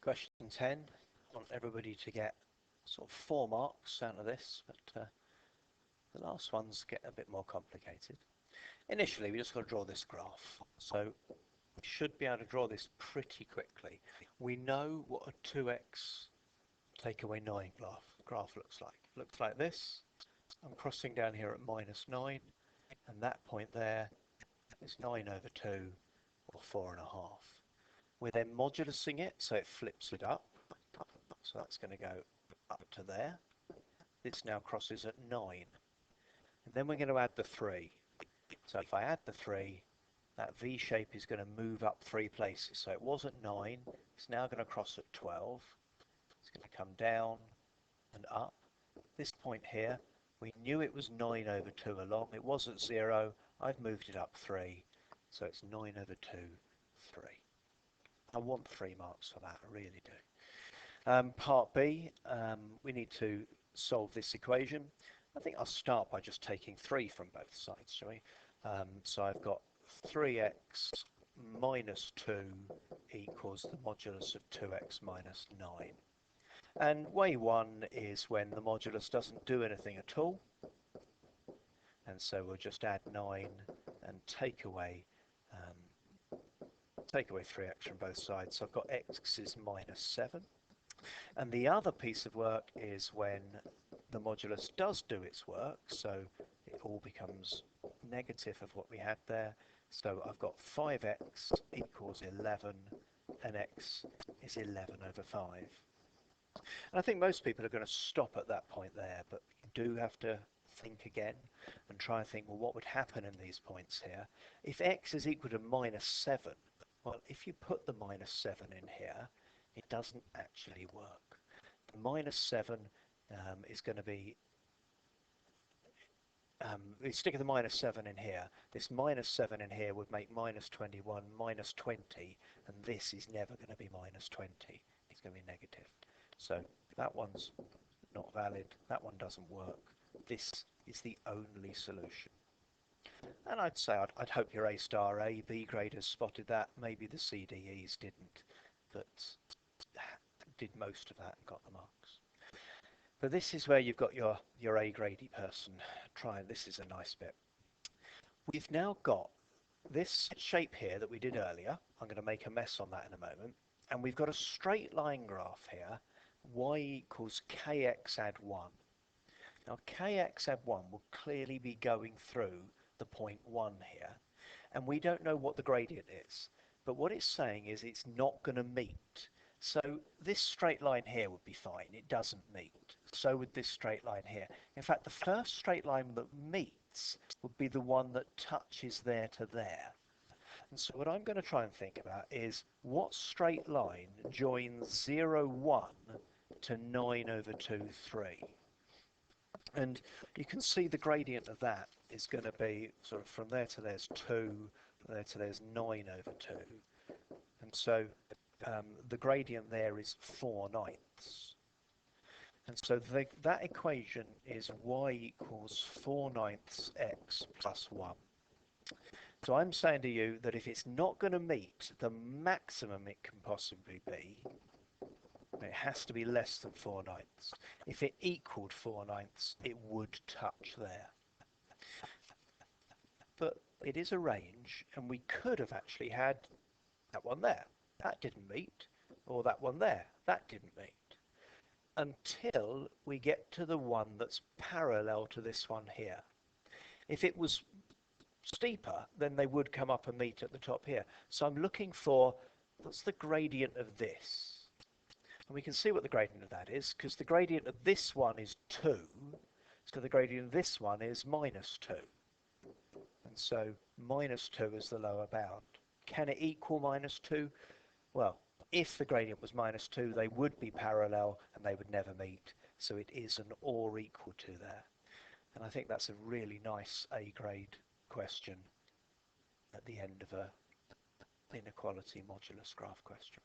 Question 10. I want everybody to get sort of 4 marks out of this, but the last ones get a bit more complicated. Initially, we just got to draw this graph. So we should be able to draw this pretty quickly. We know what a 2x take away 9 graph looks like. It looks like this. I'm crossing down here at -9, and that point there is 9 over 2, or 4.5. We're then modulusing it, so it flips it up. So that's going to go up to there. This now crosses at 9. And then we're going to add the 3. So if I add the 3, that V shape is going to move up 3 places. So it was at 9, it's now going to cross at 12. It's going to come down and up. This point here, we knew it was 9 over 2 along. It was at 0. I've moved it up 3. So it's 9 over 2, 3. I want 3 marks for that, I really do. Part B, we need to solve this equation. I think I'll start by just taking 3 from both sides, shall we? So I've got 3x minus 2 equals the modulus of 2x minus 9. And way 1 is when the modulus doesn't do anything at all. And so we'll just add 9 and take away 3x from both sides. So I've got x is -7. And the other piece of work is when the modulus does do its work, so it all becomes negative of what we had there. So I've got 5x equals 11, and x is 11 over 5. And I think most people are going to stop at that point there, but you do have to think again and try and think, well, what would happen in these points here? If x is equal to -7, well, if you put the -7 in here, it doesn't actually work. The -7 is going to be, we stick the -7 in here. This -7 in here would make -21, -20, and this is never going to be -20. It's going to be negative. So that one's not valid. That one doesn't work. This is the only solution. And I'd say I'd hope your A star A, B graders spotted that. Maybe the CDEs didn't, but did most of that and got the marks. But this is where you've got your A grady person. This is a nice bit. We've now got this shape here that we did earlier. I'm going to make a mess on that in a moment. And we've got a straight line graph here. Y equals kx add 1. Now kx add 1 will clearly be going through the point 1 here. And we don't know what the gradient is. But what it's saying is it's not going to meet. So this straight line here would be fine. It doesn't meet. So would this straight line here. In fact, the first straight line that meets would be the one that touches there to there. And so what I'm going to try and think about is what straight line joins 0, 1 to 9 over 2, 3. And you can see the gradient of that is going to be sort of from there to there's 2, from there to there's 9 over 2. And so the gradient there is 4/9. And so that equation is y equals 4/9 x plus 1. So I'm saying to you that if it's not going to meet the maximum it can possibly be, it has to be less than 4/9. If it equaled 4/9, it would touch there. But it is a range, and we could have actually had that one there. That didn't meet. Or that one there. That didn't meet. Until we get to the one that's parallel to this one here. If it was steeper, then they would come up and meet at the top here. So I'm looking for, what's the gradient of this? And we can see what the gradient of that is, because the gradient of this one is 2, so the gradient of this one is -2. And so -2 is the lower bound. Can it equal -2? Well, if the gradient was -2, they would be parallel and they would never meet. So it is an or equal to there. And I think that's a really nice A grade question at the end of a inequality modulus graph question.